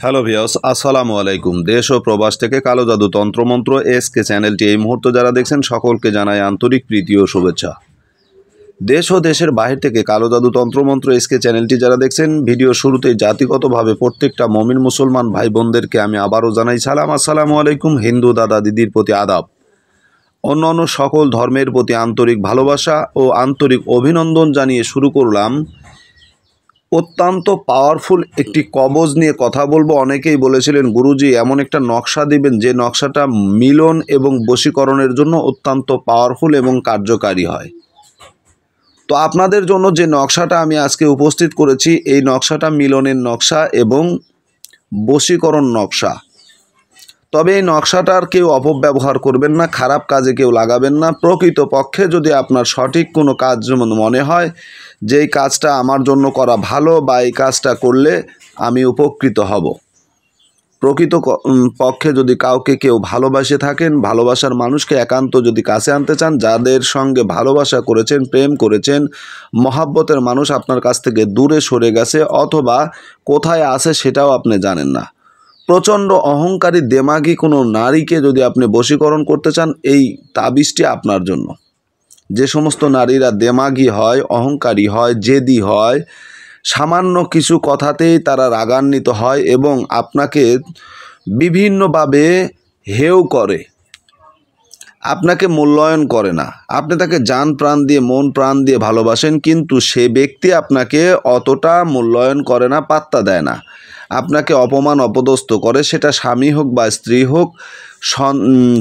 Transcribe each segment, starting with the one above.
Hello viewers, আসসালামু আলাইকুম। দেশ ও প্রবাস থেকে কালো জাদু তন্ত্রমন্ত্র এসকে চ্যানেলটি এই মুহূর্তে যারা দেখছেন সকলকে জানাই আন্তরিক প্রীতি ও শুভেচ্ছা। দেশ ও দেশের বাহির থেকে কালো জাদু তন্ত্রমন্ত্র এসকে চ্যানেলটি যারা দেখছেন, ভিডিও শুরুতেই জাতিগতভাবে প্রত্যেকটা মমিন মুসলমান ভাই বোনদেরকে আমি আবারও জানাই সালাম, আসসালামু আলাইকুম। হিন্দু দাদা দিদির প্রতি আদাব, অন্যান্য সকল ধর্মের প্রতি আন্তরিক ভালোবাসা ও আন্তরিক অভিনন্দন জানিয়ে শুরু করলাম অত্যন্ত পাওয়ারফুল একটি কবজ নিয়ে কথা বলবো। অনেকেই বলেছিলেন গুরুজি এমন একটা নকশা দিবেন যে নকশাটা মিলন এবং বশীকরণের জন্য অত্যন্ত পাওয়ারফুল এবং কার্যকারী হয়। তো আপনাদের জন্য যে নকশাটা আমি আজকে উপস্থিত করেছি, এই নকশাটা মিলনের নকশা এবং বশীকরণ নকশা। তবে এই নকশাটার কেউ অপব্যবহার করবেন না, খারাপ কাজে কেউ লাগাবেন না। প্রকৃতপক্ষে যদি আপনার সঠিক কোনো কাজ মনে হয় যেই কাজটা আমার জন্য করা ভালো বা এই কাজটা করলে আমি উপকৃত হব, প্রকৃত পক্ষে যদি কাউকে কেউ ভালোবাসে থাকেন, ভালোবাসার মানুষকে একান্ত যদি কাছে আনতে চান, যাদের সঙ্গে ভালোবাসা করেছেন, প্রেম করেছেন, মহাব্বতের মানুষ আপনার কাছ থেকে দূরে সরে গেছে অথবা কোথায় আছে সেটাও আপনি জানেন না, প্রচণ্ড অহংকারী দেমাগী কোনো নারীকে যদি আপনি বশীকরণ করতে চান, এই তাবিজটি আপনার জন্য। যে সমস্ত নারীরা দেমাগী হয়, অহংকারী হয়, জেদি হয়, সামান্য কিছু কথাতেই তারা রাগান্বিত হয় এবং আপনাকে বিভিন্নভাবে হেয় করে, আপনাকে মূল্যায়ন করে না, আপনি তাকে জান প্রাণ দিয়ে মন প্রাণ দিয়ে ভালোবাসেন, কিন্তু সে ব্যক্তি আপনাকে অতটা মূল্যায়ন করে না, পাত্তা দেয় না, আপনাকে অপমান অপদস্থ করে, সেটা স্বামী হোক বা স্ত্রী হোক,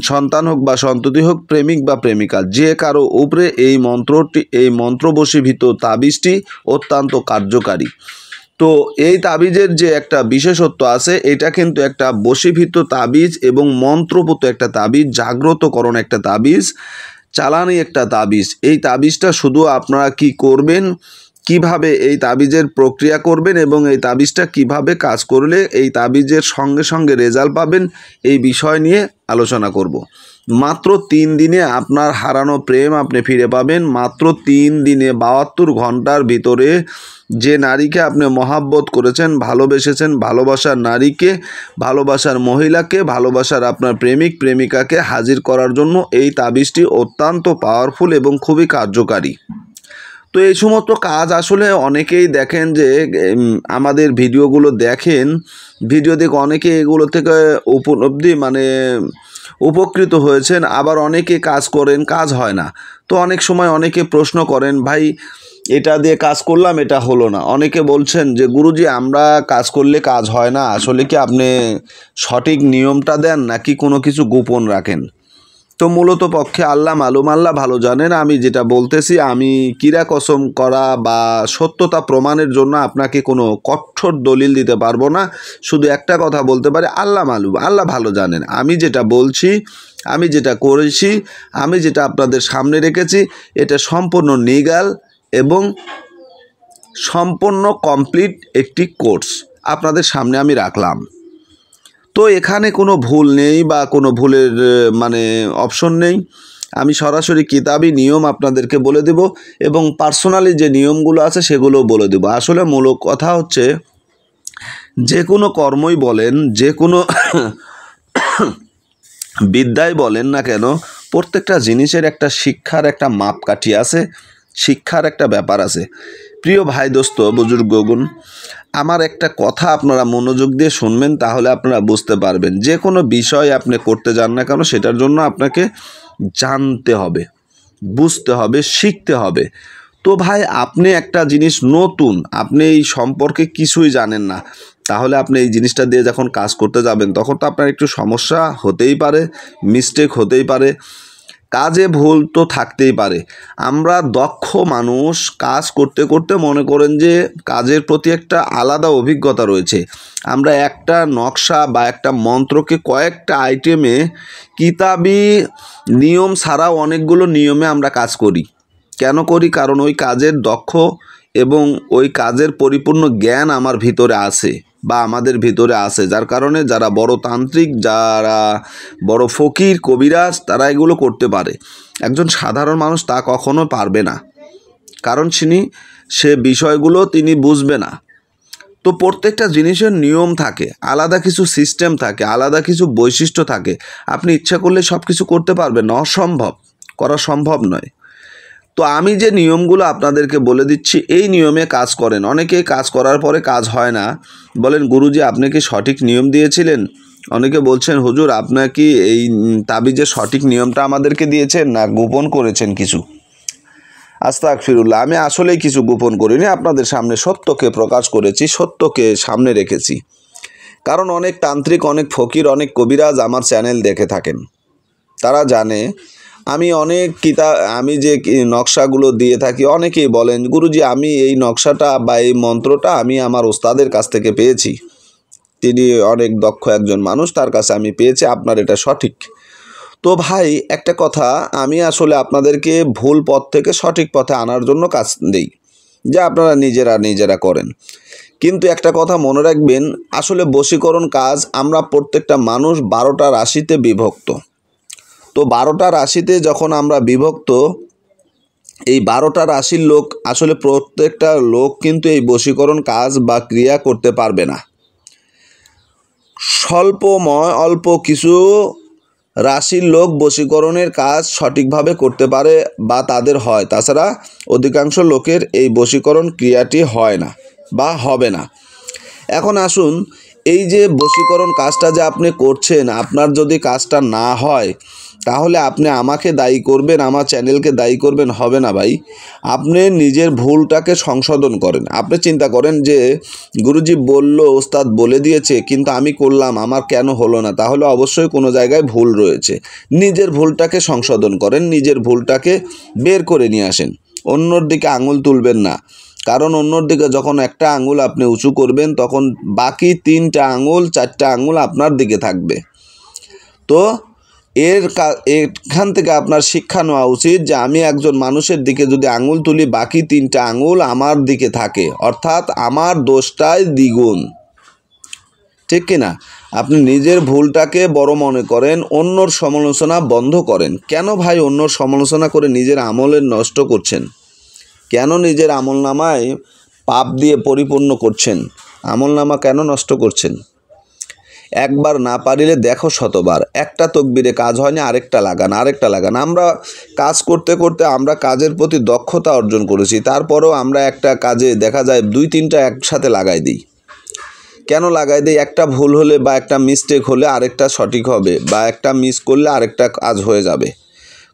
সন্তান হোক বা সন্ততি হোক, প্রেমিক বা প্রেমিকা, যে কারো উপরে এই মন্ত্রবশীভূত তাবিজটি অত্যন্ত কার্যকারী। তো এই তাবিজের যে একটা বিশেষত্ব আছে, এটা কিন্তু একটা বশীভূত তাবিজ এবং মন্ত্রপুত একটা তাবিজ, জাগ্রতকরণ একটা তাবিজ, চালানি একটা তাবিজ। এই তাবিজটা শুধু আপনারা কি করবেন, কিভাবে এই তাবিজের প্রক্রিয়া করবেন এবং এই তাবিজটা কিভাবে কাজ করলে এই তাবিজের সঙ্গে সঙ্গে রেজাল্ট পাবেন, এই বিষয় নিয়ে আলোচনা করব। মাত্র 3 দিনে আপনার হারানো প্রেম আপনি ফিরে পাবেন। মাত্র 3 দিনে 72 ঘন্টার ভিতরে যে নারীকে আপনি মহাব্বত করেছেন, ভালোবেসেছেন, ভালোবাসার নারীকে, ভালোবাসার মহিলাকে, ভালোবাসার আপনার প্রেমিক প্রেমিকাকে হাজির করার জন্য এই তাবিজটি অত্যন্ত পাওয়ারফুল এবং খুবই কার্যকারী। তো এই সমস্ত কাজ আসলে অনেকেই দেখেন যে আমাদের ভিডিওগুলো দেখেন, ভিডিও দেখে অনেকে এগুলো থেকে উপলব্ধি উপকৃত হয়েছেন, আবার অনেকে কাজ করেন, কাজ হয় না। তো অনেক সময় অনেকে প্রশ্ন করেন, ভাই এটা দিয়ে কাজ করলাম, এটা হলো না। অনেকে বলছেন যে গুরুজি আমরা কাজ করলে কাজ হয় না, আসলে কি আপনি সঠিক নিয়মটা দেন নাকি কোনো কিছু গোপন রাখেন? তো মূলত পক্ষে আল্লাহ মালুম, আল্লাহ ভালো জানেন। আমি যেটা বলতেছি, আমি কিরা কসম করা বা সত্যতা প্রমাণের জন্য আপনাকে কোনো কঠোর দলিল দিতে পারবো না। শুধু একটা কথা বলতে পারি, আল্লাহ মালুম, আল্লাহ ভালো জানেন। আমি যেটা বলছি, আমি যেটা করেছি, আমি যেটা আপনাদের সামনে রেখেছি, এটা সম্পূর্ণ লিগ্যাল এবং সম্পূর্ণ কমপ্লিট একটি কোর্স আপনাদের সামনে আমি রাখলাম। তো এখানে কোনো ভুল নেই বা কোনো ভুলের অপশন নেই। আমি সরাসরি কিতাবি নিয়ম আপনাদেরকে বলে দেব এবং পার্সোনালি যে নিয়মগুলো আছে সেগুলোও বলে দেব। আসলে মূল কথা হচ্ছে, যে কোনো কর্মই বলেন, যে কোনো বিদ্যাই বলেন না কেন, প্রত্যেকটা জিনিসের একটা শিক্ষার একটা মাপকাঠি আছে, শিক্ষার একটা ব্যাপার আছে। প্রিয় ভাই, দোস্ত, বুজুর্গগণ, আমার একটা কথা আপনারা মনোযোগ দিয়ে শুনবেন, তাহলে আপনারা বুঝতে পারবেন। যে কোনো বিষয় আপনি করতে যান না কেন, সেটার জন্য আপনাকে জানতে হবে, বুঝতে হবে, শিখতে হবে। তো ভাই, আপনি একটা জিনিস নতুন, আপনি এই সম্পর্কে কিছুই জানেন না, তাহলে আপনি এই জিনিসটা দিয়ে যখন কাজ করতে যাবেন তখন তো আপনার একটু সমস্যা হতেই পারে, মিস্টেক হতেই পারে, কাজে ভুল তো থাকতেই পারে। আমরা দক্ষ মানুষ, কাজ করতে করতে মনে করেন যে কাজের প্রতি একটা আলাদা অভিজ্ঞতা রয়েছে। আমরা একটা নকশা বা একটা মন্ত্রকে কয়েকটা আইটেমে, কিতাবি নিয়ম ছাড়াও অনেকগুলো নিয়মে আমরা কাজ করি। কেন করি? কারণ ওই কাজের দক্ষ এবং ওই কাজের পরিপূর্ণ জ্ঞান আমার ভিতরে আছে বা আমাদের ভিতরে আছে, যার কারণে যারা বড় তান্ত্রিক, যারা বড় ফকির, কবিরাজ, তারা এগুলো করতে পারে। একজন সাধারণ মানুষ তা কখনো পারবে না, কারণ সে বিষয়গুলো তিনি বুঝবে না। তো প্রত্যেকটা জিনিসের নিয়ম থাকে, আলাদা কিছু সিস্টেম থাকে, আলাদা কিছু বৈশিষ্ট্য থাকে। আপনি ইচ্ছা করলে সব কিছু করতে পারবেন না, অসম্ভব, করা সম্ভব নয়। তো আমি যে নিয়মগুলো আপনাদেরকে বলে দিচ্ছি, এই নিয়মে কাজ করেন। অনেকেই কাজ করার পরে কাজ হয় না, বলেন গুরুজি আপনি কি সঠিক নিয়ম দিয়েছিলেন? অনেকে বলছেন হুজুর আপনার কি এই তাবিজের সঠিক নিয়মটা আমাদেরকে দিয়েছেন না গোপন করেছেন কিছু? আস্তাগফিরুল্লাহ, আমি আসলেই কিছু গোপন করিনি, আপনাদের সামনে সত্যকে প্রকাশ করেছি, সত্যকে সামনে রেখেছি। কারণ অনেক তান্ত্রিক, অনেক ফকির, অনেক কবিরাজ আমার চ্যানেল দেখে থাকেন। তারা জানে আমি অনেক আমি যে নকশাগুলো দিয়ে থাকি। অনেকেই বলেন গুরুজি আমি এই নকশাটা বা এই মন্ত্রটা আমি আমার ওস্তাদের কাছ থেকে পেয়েছি, তিনি অনেক দক্ষ একজন মানুষ, তার কাছে আমি পেয়েছি, আপনার এটা সঠিক। তো ভাই একটা কথা, আমি আসলে আপনাদেরকে ভুল পথ থেকে সঠিক পথে আনার জন্য কাজ দেই, যা আপনারা নিজেরা করেন। কিন্তু একটা কথা মনে রাখবেন, আসলে বশীকরণ কাজ আমরা প্রত্যেকটা মানুষ 12টা রাশিতে বিভক্ত। তো 12টা রাশিতে যখন আমরা বিভক্ত, এই 12টা রাশির লোক আসলে প্রত্যেকটা লোক কিন্তু এই বশীকরণ কাজ বা ক্রিয়া করতে পারবে না। অল্প কিছু রাশির লোক বশীকরণের কাজ সঠিকভাবে করতে পারে বা তাদের হয়, তাছাড়া অধিকাংশ লোকের এই বশীকরণ ক্রিয়াটি হয় না বা হবে না। এখন আসুন, এই যে বশীকরণ কাজটা যে আপনি করছেন, আপনার যদি কাজটা না হয় তাহলে আপনি আমাকে দায়ী করবেন, আমার চ্যানেলকে দায়ী করবেন, হবে না ভাই। আপনি নিজের ভুলটাকে সংশোধন করেন। আপনি চিন্তা করেন যে গুরুজি বলল, ওস্তাদ বলে দিয়েছে, কিন্তু আমি করলাম, আমার কেন হলো না? তাহলে অবশ্যই কোনো জায়গায় ভুল রয়েছে। নিজের ভুলটাকে সংশোধন করেন, নিজের ভুলটাকে বের করে নিয়ে আসেন, অন্যর দিকে আঙুল তুলবেন না। কারণ অন্যর দিকে যখন একটা আঙুল আপনি উঁচু করবেন, তখন বাকি 3টা আঙুল 4টা আঙুল আপনার দিকে থাকবে। তো এখান থেকে আপনার শিক্ষা নেওয়া উচিত যে আমি একজন মানুষের দিকে যদি আঙুল তুলি, বাকি 3টা আঙুল আমার দিকে থাকে, অর্থাৎ আমার দোষটাই দ্বিগুণ, ঠিক কিনা? আপনি নিজের ভুলটাকে বড় মনে করেন, অন্যর সমালোচনা বন্ধ করেন। কেন ভাই অন্যর সমালোচনা করে নিজের আমলের নষ্ট করছেন? কেন নিজের আমলনামায় পাপ দিয়ে পরিপূর্ণ করছেন? আমলনামা কেন নষ্ট করছেন? একবার না পারিলে দেখো শতবার। একটা তকবিরে কাজ হয়নি, আরেকটা লাগান। আমরা কাজ করতে করতে আমরা কাজের প্রতি দক্ষতা অর্জন করেছি, তারপরেও আমরা একটা কাজে দেখা যায় 2-3টা একসাথে লাগাই দিই। কেন লাগাই দিই? একটা ভুল হলে বা একটা মিস্টেক হলে আরেকটা সঠিক হবে, বা একটা মিস করলে আরেকটা কাজ হয়ে যাবে।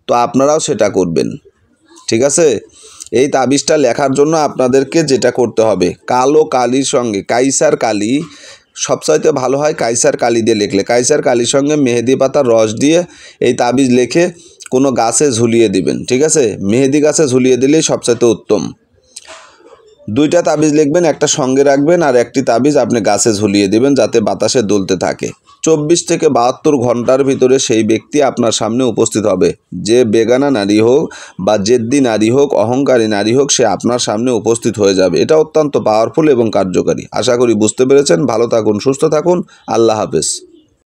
তো আপনারাও সেটা করবেন, ঠিক আছে? এই তাবিজটা লেখার জন্য আপনাদেরকে যেটা করতে হবে, কালো কালির সঙ্গে কাইসার কালি, সবচাইতে ভালো হয় কাইসার কালি দিয়ে লিখলে। কাইসার কালির সঙ্গে মেহেদি পাতার রস দিয়ে এই তাবিজ লিখে কোনো গাছে ঝুলিয়ে দিবেন, ঠিক আছে? মেহেদি গাছে ঝুলিয়ে দিলেই সবচাইতে উত্তম। 2টা তাবিজ লিখবেন, একটা সঙ্গে রাখবেন আর একটি তাবিজ আপনি গাছে ঝুলিয়ে দিবেন, যাতে বাতাসে দুলতে থাকে। 24 থেকে 72 ঘন্টার ভিতরে সেই ব্যক্তি আপনার সামনে উপস্থিত হবে। যে বেগানা নারী হোক বা জেদ্দি নারী হোক, অহংকারী নারী হোক, সে আপনার সামনে উপস্থিত হয়ে যাবে। এটা অত্যন্ত পাওয়ারফুল এবং কার্যকারী। আশা করি বুঝতে পেরেছেন। ভালো থাকুন, সুস্থ থাকুন, আল্লাহ হাফেজ।